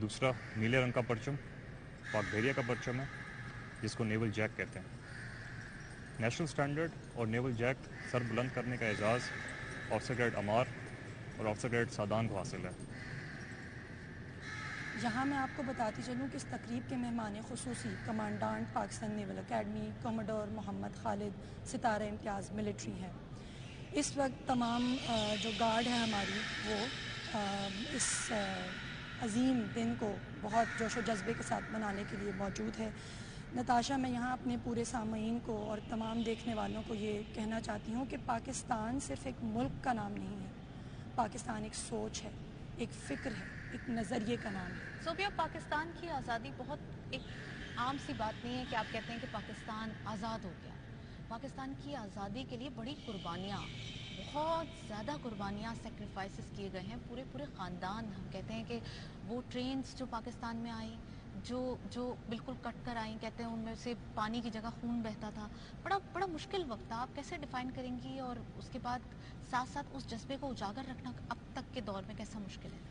دوسرا نیلے رنگ کا پرچم پاک بحریہ کا پرچم ہے جس کو نیول جیک کہتے ہیں. نیشنل سٹینڈرڈ اور نیول جیک سر بلند کرنے کا اعزاز آفیسر گریڈ عمار اور آفیسر گریڈ سعدان کو حاصل ہے. یہاں میں آپ کو بتاتی چلوں کہ اس تقریب کے مہمان خصوصی کمانڈانٹ پاکستان نیول اکیڈمی کوموڈور محمد خالد ستارہ امتیاز ملٹری ہیں. اس وقت تمام جو گارڈ ہے ہماری وہ اس عظیم دن کو بہت جوش و جذبے کے ساتھ منانے کے لیے موجود ہے. نتاشا، میں یہاں اپنے پورے سامعین کو اور تمام دیکھنے والوں کو یہ کہنا چاہتی ہوں کہ پاکستان صرف ایک ملک کا نام نہیں ہے. پاکستان ایک سوچ ہے، ایک فکر ہے، ایک نظریے کا نام ہے. صوفیہ، پاکستان کی آزادی بہت ایک عام سی بات نہیں ہے کہ آپ کہتے ہیں کہ پاکستان آزاد ہو گیا. پاکستان کی آزادی کے لیے بڑی قربانیاں، بہت زیادہ قربانیاں، سیکریفائسز کیے گئے ہیں. پورے خاندان، ہم کہتے ہیں کہ وہ ٹرینز جو پاکستان میں آئیں جو بالکل کٹ کر آئیں، کہتے ہیں ان میں سے پانی کی جگہ خون بہتا تھا. بڑا مشکل وقت تھا. آپ کیسے ڈیفائن کریں گی، اور اس کے بعد ساتھ ساتھ اس جذبے کو اجاگر رکھنا اب تک کے دور میں کیسا مشکل ہے؟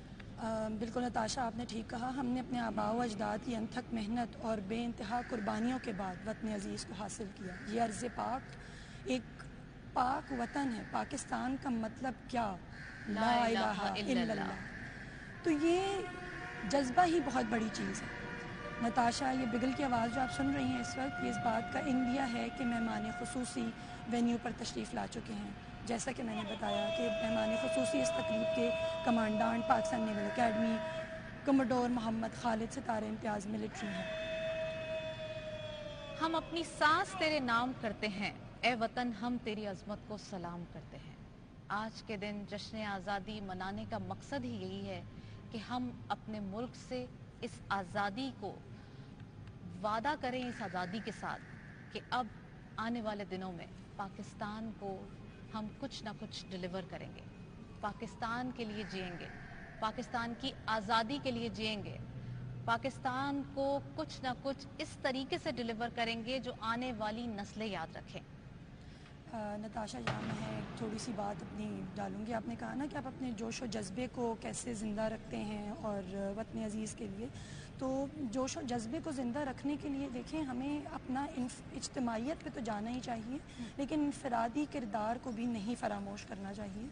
بالکل نتاشا، آپ نے ٹھیک کہا. ہم نے اپنے آباء و اجداد کی انتھک محنت اور بے انتہا قربانیوں کے بعد وطن عزیز کو حاصل کیا. یہ ارض پاک ایک پاک وطن ہے. پاکستان کا مطلب کیا؟ لا الہ الا اللہ. تو یہ جذبہ ہی بہت بڑی چیز ہے. نتاشا، یہ بگل کی آواز جو آپ سن رہی ہیں اس وقت، یہ اس بات کا انڈیا ہے کہ مہمان خصوصی وینیو پر تشریف لا چکے ہیں. جیسا کہ میں نے بتایا کہ مہمان خصوصی اس تقریب کے کمانڈانٹ پاکستان نیول اکیڈمی کوموڈور محمد خالد ستارہ امتیاز ملٹری ہیں. ہم اپنی سانس تیرے نام کرتے ہیں، اے وطن ہم تیری عظمت کو سلام کرتے ہیں. آج کے دن جشن آزادی منانے کا مقصد ہی یہی ہے کہ ہم اپنے ملک سے اس آزادی کو وعدہ کریں، اس آزادی کے ساتھ کہ اب آنے والے دنوں میں پاکستان کو ہم کچھ نہ کچھ ڈیلیور کریں گے. پاکستان کے لیے جئیں گے، پاکستان کی آزادی کے لیے جئیں گے. پاکستان کو کچھ نہ کچھ اس طریقے سے ڈیلیور کریں گے جو آنے والی نسلیں یاد رکھیں. نتاشا، یہاں میں تھوڑی سی بات اپنی ڈالوں گی. آپ نے کہا نا کہ آپ اپنے جوش و جذبے کو کیسے زندہ رکھتے ہیں اور وطن عزیز کے لیے. تو جوش و جذبے کو زندہ رکھنے کے لیے دیکھیں، ہمیں اپنا اجتماعیت پہ تو جانا ہی چاہیے، لیکن انفرادی کردار کو بھی نہیں فراموش کرنا چاہیے.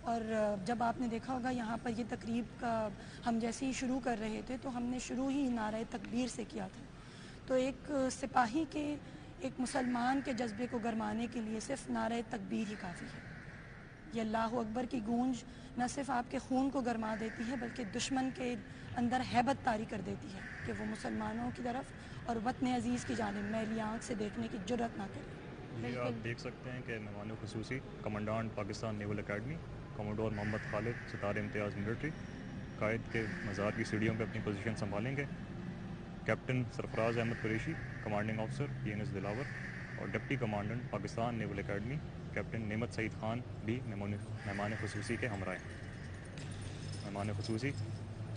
اور جب آپ نے دیکھا ہوگا یہاں پر یہ تقریب کا ہم جیسے ہی شروع کر رہے تھے تو ہم نے شروع ہی نعرہ تکبیر سے کیا تھا. تو ایک سپاہی کے، ایک مسلمان کے جذبے کو گرمانے کے لیے صرف نعرہ تکبیر ہی کافی ہے. یہ اللہ اکبر کی گونج نہ صرف آپ کے خون کو گرما دیتی ہے بلکہ دشمن کے اندر ہیبت طاری کر دیتی ہے کہ وہ مسلمانوں کی طرف اور وطن عزیز کی جانب میلی آنکھ سے دیکھنے کی جرت نہ کرے. یہ آپ دیکھ سکتے ہیں کہ مہمان خصوصی کمانڈانٹ پاکستان نیول اکیڈمی کوموڈور محمد خالد ستارہ امتیاز ملٹری قائد کے مزار کی سیڑھیوں پہ اپنی پوزیشن سنبھالیں گے. Captain Sarfraz Ahmed Qureshi commanding officer PNS Dilawar اور deputy commandant Pakistan naval academy captain Naimat Saeed Khan بھی مہمان خصوصی کے ہمراہ ہیں. مہمان خصوصی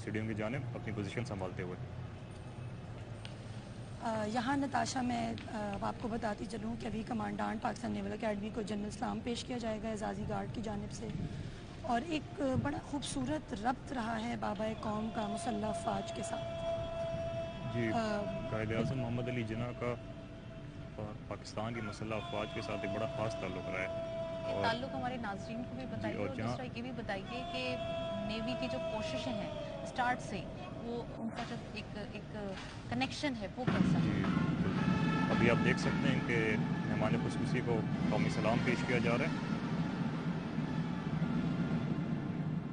سیڑھیوں کی جانب اپنی پوزیشن سنبھالتے ہوئے. یہاں نتاشا میں آپ کو بتاتی چلوں کہ ابھی کمانڈانٹ پاکستان نیول اکیڈمی کو جنرل سلام پیش کیا جائے گا اعزازی گارڈ کی جانب سے. اور ایک بڑا خوبصورت ربط رہا ہے بابا قوم کا مسلح افواج کے ساتھ. جی، قائد اعظم محمد علی جناح کا پاکستان کی مسلح افواج کے ساتھ ایک بڑا خاص تعلق رہا ہے. اور تعلق ہمارے ناظرین کو بھی بتائیے، اور دوسرا یہ بھی بتائیے کہ نیوی کی جو کوششیں ہیں اسٹارٹ سے، وہ ان کا جو ایک کنیکشن ہے وہ کیسا ہے؟ ابھی آپ دیکھ سکتے ہیں کہ مہمان خصوصی کو قومی سلام پیش کیا جا رہا ہے.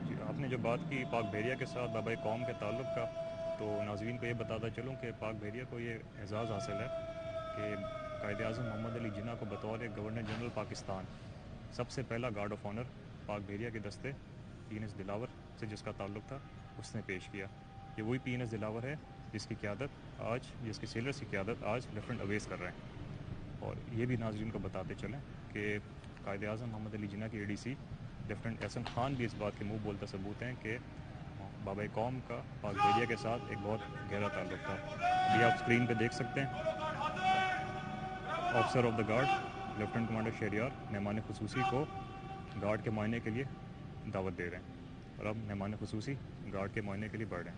جی، آپ نے جو بات کی پاک بحریہ کے ساتھ بابا قوم کے تعلق کا، تو ناظرین کو یہ بتاتا چلوں کہ پاک بحریہ کو یہ اعزاز حاصل ہے کہ قائد اعظم محمد علی جناح کو بطور گورنر جنرل پاکستان سب سے پہلا گارڈ آف آنر پاک بحریہ کے دستے PNS دلاور سے جس کا تعلق تھا اس نے پیش کیا. یہ وہی PNS دلاور ہے جس کی سیلرز کی قیادت آج لیفٹنٹ اویس کر رہے ہیں. اور یہ بھی ناظرین کو بتاتے چلیں کہ قائد اعظم محمد علی جناح کے ADC لیفٹنٹ احسن خان بھی اس بات کے منہ بولتا ثبوت ہیں کہ بابا قوم کا پاک بحریہ کے ساتھ ایک بہت گہرا تعلق تھا. ابھی آپ اسکرین پہ دیکھ سکتے ہیں officer of the guard lieutenant commander Shehryar مہمان خصوصی کو گارڈ کے معائنے کے لیے دعوت دے رہے ہیں. اور اب مہمان خصوصی گارڈ کے معائنے کے لیے بڑھ رہے ہیں.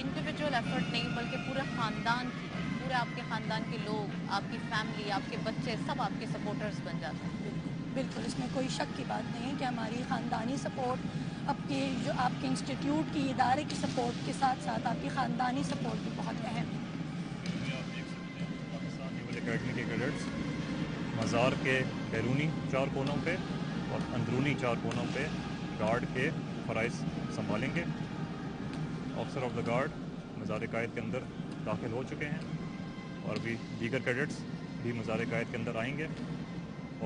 انڈیویجول ایفرٹ نہیں بلکہ پورے خاندان کی، پورے آپ کے خاندان کے لوگ، آپ کی فیملی، آپ کے بچے سب آپ کے سپورٹرز بن جاتے ہیں؟ بالکل اس میں کوئی شک کی بات نہیں ہے کہ ہماری خاندانی سپورٹ، آپ کے جو آپ کے انسٹیٹیوٹ کی، ادارے کی سپورٹ کے ساتھ ساتھ آپ کی خاندانی سپورٹ بھی بہت اہم ہے۔ آپ دیکھ سکتے ہیں پاکستان نیول اکیڈمی کے کیڈٹس مزار کے بیرونی 4 کونوں پہ اور اندرونی 4 کونوں پہ گارڈ کے فرائض سنبھالیں گے۔ آفیسر آف دا گارڈ مزار قائد کے اندر داخل ہو چکے ہیں اور ابھی دیگر کیڈٹس بھی مزار قائد کے اندر آئیں گے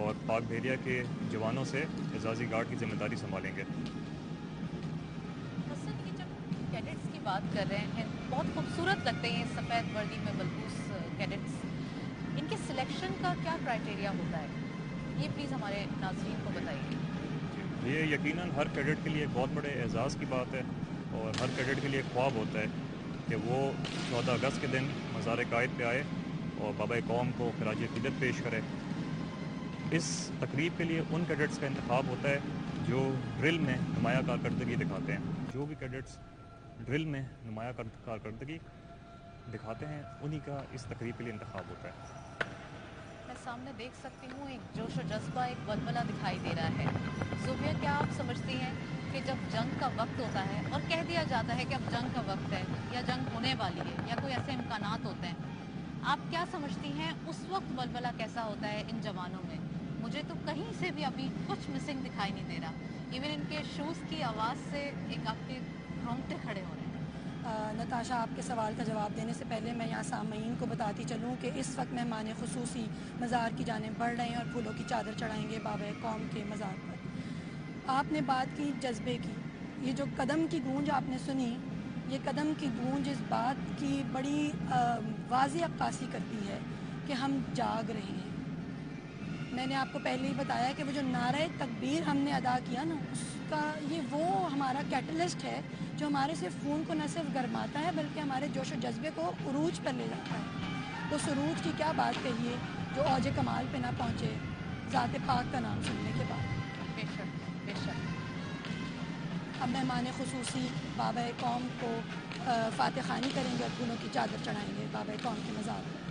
اور پاک بحریہ کے جوانوں سے اعزازی گارڈ کی ذمہ داری سنبھالیں گے۔ حسن، یہ جب کیڈٹس کی بات کر رہے ہیں، بہت خوبصورت لگتے ہیں سفید وردی میں ملبوس کیڈٹس، ان کے سلیکشن کا کیا کرائٹیریا ہوتا ہے؟ یہ پلیز ہمارے ناظرین کو بتائیے۔ یہ یقیناً ہر کیڈٹ کے لیے ایک بہت بڑے اعزاز کی بات ہے اور ہر کیڈٹ کے لیے ایک خواب ہوتا ہے کہ وہ 14 اگست کے دن مزار قائد پہ آئے اور بابا قوم کو خراج عقیدت پیش کرے۔ اس تقریب کے لیے ان کیڈٹس کا انتخاب ہوتا ہے جو ڈرل میں نمایاں کارکردگی دکھاتے ہیں۔ جو بھی کیڈٹس ڈرل میں نمایاں کارکردگی دکھاتے ہیں انہی کا اس تقریب کے لیے انتخاب ہوتا ہے۔ میں سامنے دیکھ سکتی ہوں ایک جوش و جذبہ، ایک ولولہ دکھائی دے رہا ہے۔ زوبیہ، کیا آپ سمجھتی ہیں کہ جب جنگ کا وقت ہوتا ہے اور کہہ دیا جاتا ہے کہ اب جنگ کا وقت ہے یا جنگ ہونے والی ہے یا کوئی ایسے امکانات ہوتے ہیں، آپ کیا سمجھتی ہیں اس وقت ولولہ کیسا ہوتا ہے ان جوانوں میں؟ مجھے تو کہیں سے بھی ابھی کچھ مسنگ دکھائی نہیں دے رہا، ایون ان کے شوز کی آواز سے ایک آپ کے رونگٹے کھڑے ہو رہے ہیں۔ نتاشا، آپ کے سوال کا جواب دینے سے پہلے میں یہاں سامعین کو بتاتی چلوں کہ اس وقت مہمان خصوصی مزار کی جانب بڑھ رہے ہیں اور پھولوں کی چادر چڑھائیں گے بابا قوم کے مزار پر۔ آپ نے بات کی جذبے کی، یہ جو قدم کی گونج آپ نے سنی، یہ قدم کی گونج اس بات کی بڑی واضح عکاسی کرتی ہے کہ ہم جاگ رہے ہیں۔ میں نے آپ کو پہلے ہی بتایا کہ وہ جو نعرہ تکبیر ہم نے ادا کیا نا، اس کا یہ وہ ہمارا کیٹلسٹ ہے جو ہمارے صرف خون کو نہ صرف گرماتا ہے بلکہ ہمارے جوش و جذبے کو عروج پر لے جاتا ہے۔ اس عروج کی کیا بات کہیے جو اوج کمال پہ نہ پہنچے ذات پاک کا نام سننے کے بعد۔ بے شک، بے شک۔ اب مہمان خصوصی بابا قوم کو فاتح خوانی کریں گے اور پھولوں کی چادر چڑھائیں گے بابا قوم کے مزار پر۔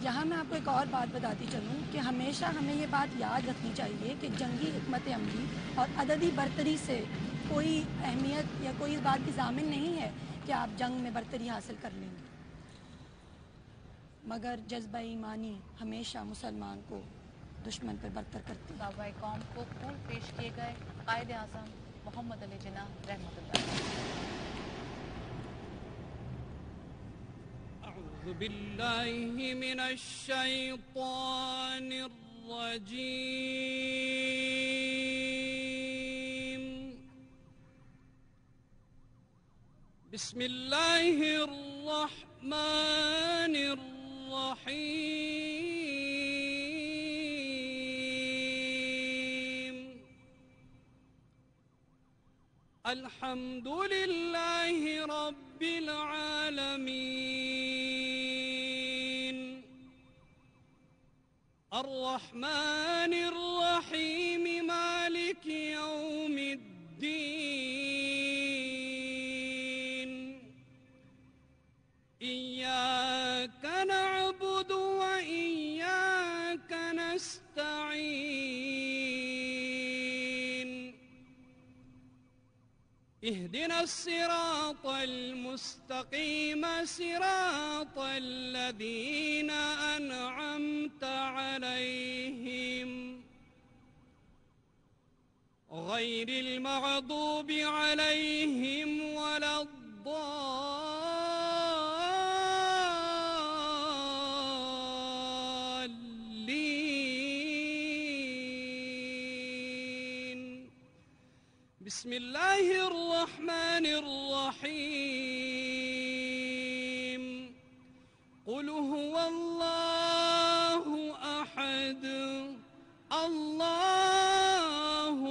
یہاں میں آپ کو ایک اور بات بتاتی چلوں کہ ہمیشہ ہمیں یہ بات یاد رکھنی چاہیے کہ جنگی حکمت عملی اور عددی برتری سے کوئی اہمیت یا کوئی اس بات کی ضامن نہیں ہے کہ آپ جنگ میں برتری حاصل کر لیں گے، مگر جذبہ ایمانی ہمیشہ مسلمان کو دشمن پر برتر کرتی ہے۔ بابا قوم کو پھول پیش کیے گئے قائد اعظم محمد علی جناح رحمۃ اللہ علیہ۔ اعوذ باللہ من الشیطان الرجیم، بسم اللہ الرحمن الرحیم، الحمد للہ رب العالمین، الرحمن الرحیم، مالک یوم الدین، ایاک نعبد و ایاک نستعین، اهدنا الصراط المستقيم، صراط الذين أنعمت عليهم غير المغضوب عليهم ولا الضالين۔ بسم اللہ الرحمن الرحیم، قل هو اللہ احد، اللہ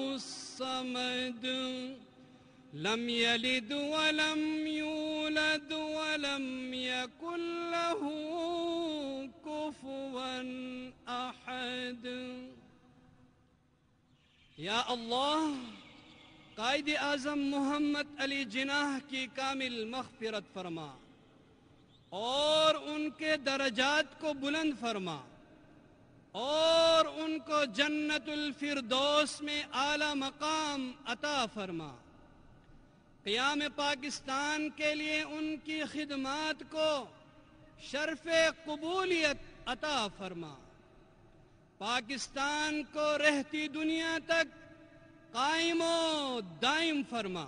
الصمد، لم یلد ولم یولد ولم یکن له کفوا احد۔ یا اللہ، قائد اعظم محمد علی جناح کی کامل مغفرت فرما اور ان کے درجات کو بلند فرما اور ان کو جنت الفردوس میں اعلی مقام عطا فرما. قیام پاکستان کے لیے ان کی خدمات کو شرف قبولیت عطا فرما. پاکستان کو رہتی دنیا تک قائم و دائم فرما.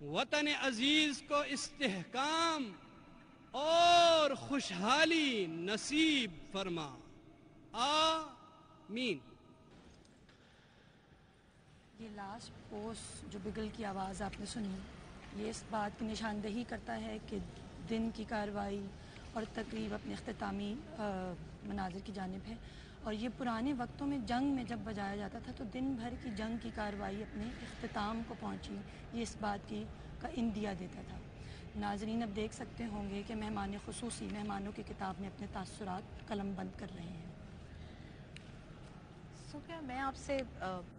وطن عزیز کو استحکام اور خوشحالی نصیب فرما. آمین. یہ لاسٹ پوسٹ جو بگل کی آواز آپ نے سنی، یہ اس بات کی نشاندہی کرتا ہے کہ دن کی کارروائی اور تقریب اپنے اختتامی مناظر کی جانب ہے. اور یہ پرانے وقتوں میں جنگ میں جب بجایا جاتا تھا تو دن بھر کی جنگ کی کارروائی اپنے اختتام کو پہنچی، یہ اس بات کی کا اندیا دیتا تھا. ناظرین اب دیکھ سکتے ہوں گے کہ مہمان خصوصی مہمانوں کی کتاب میں اپنے تاثرات قلم بند کر رہے ہیں. سوفیا، میں آپ سے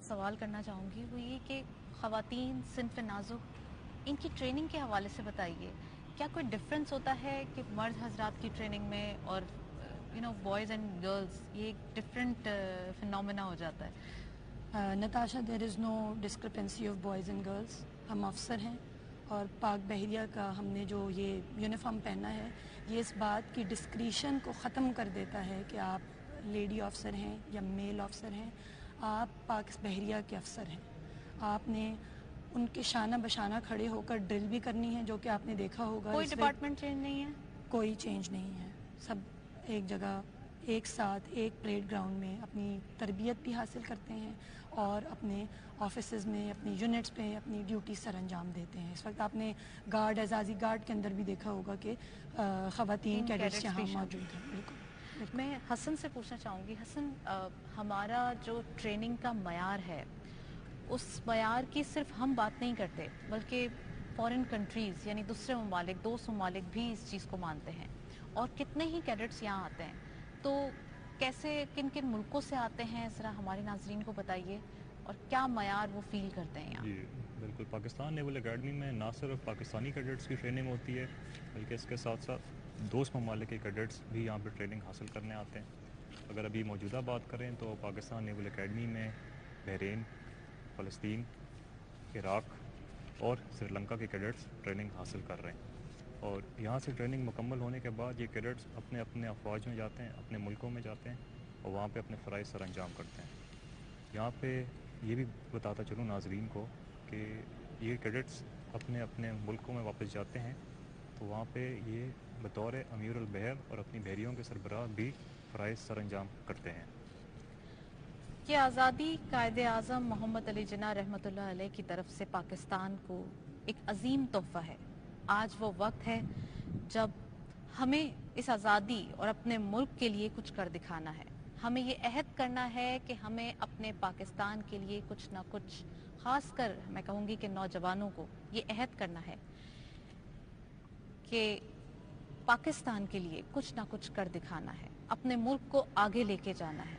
سوال کرنا چاہوں گی، وہ یہ کہ خواتین صنف نازک ان کی ٹریننگ کے حوالے سے بتائیے، کیا کوئی ڈفرینس ہوتا ہے کہ مرد حضرات کی ٹریننگ میں اور بوائز اینڈ گرلز، یہ ایک ڈفرینٹ فنومینا ہو جاتا ہے؟ Natasha, there is no discrepancy of boys and girls. ہم افسر ہیں اور پاک بحریہ کا ہم نے جو یہ یونیفارم پہنا ہے یہ اس بات کی ڈسکریشن کو ختم کر دیتا ہے کہ آپ لیڈی آفسر ہیں یا میل آفسر ہیں. آپ پاک بحریہ کے افسر ہیں. آپ نے ان کے شانہ بشانہ کھڑے ہو کر ڈرل بھی کرنی ہے، جو کہ آپ نے دیکھا ہوگا. کوئی ڈپارٹمنٹ چینج نہیں ہے؟ کوئی چینج نہیں ہے. سب ایک جگہ ایک ساتھ ایک پریڈ گراؤنڈ میں اپنی تربیت بھی حاصل کرتے ہیں اور اپنے آفیسز میں، اپنی یونٹس پہ اپنی ڈیوٹی سر انجام دیتے ہیں. اس وقت آپ نے گارڈ، اعزازی گارڈ کے اندر بھی دیکھا ہوگا کہ خواتین کیڈٹس یہاں موجود ہیں. بالکل. میں حسن سے پوچھنا چاہوں گی، حسن، ہمارا جو ٹریننگ کا معیار ہے اس معیار کی صرف ہم بات نہیں کرتے بلکہ فورن کنٹریز یعنی دوسرے ممالک، دوست ممالک بھی اس چیز کو مانتے ہیں، اور کتنے ہی کیڈٹس یہاں آتے ہیں. تو کیسے، کن کن ملکوں سے آتے ہیں، ذرا ہمارے ناظرین کو بتائیے، اور کیا معیار وہ فیل کرتے ہیں یہاں؟ جی بالکل. پاکستان نیول اکیڈمی میں نہ صرف پاکستانی کیڈٹس کی ٹریننگ ہوتی ہے بلکہ اس کے ساتھ ساتھ دوست ممالک کے کیڈٹس بھی یہاں پہ ٹریننگ حاصل کرنے آتے ہیں. اگر ابھی موجودہ بات کریں تو پاکستان نیول اکیڈمی میں بحرین، فلسطین، عراق اور سری لنکا کے کیڈٹس ٹریننگ حاصل کر رہے ہیں. اور یہاں سے ٹریننگ مکمل ہونے کے بعد یہ کیڈٹس اپنے اپنے افواج میں جاتے ہیں، اپنے ملکوں میں جاتے ہیں اور وہاں پہ اپنے فرائض سر انجام کرتے ہیں. یہاں پہ یہ بھی بتاتا چلوں ناظرین کو کہ یہ کیڈٹس اپنے اپنے ملکوں میں واپس جاتے ہیں تو وہاں پہ یہ بطور امیر البحر اور اپنی بحریوں کے سربراہ بھی فرائض سر انجام کرتے ہیں. یہ آزادی قائد اعظم محمد علی جناح رحمۃ اللہ علیہ کی طرف سے پاکستان کو ایک عظیم تحفہ ہے. آج وہ وقت ہے جب ہمیں اس آزادی اور اپنے ملک کے لیے کچھ کر دکھانا ہے. ہمیں یہ عہد کرنا ہے کہ ہمیں اپنے پاکستان کے لیے کچھ نہ کچھ، خاص کر میں کہوں گی کہ نوجوانوں کو یہ عہد کرنا ہے کہ پاکستان کے لیے کچھ نہ کچھ کر دکھانا ہے، اپنے ملک کو آگے لے کے جانا ہے.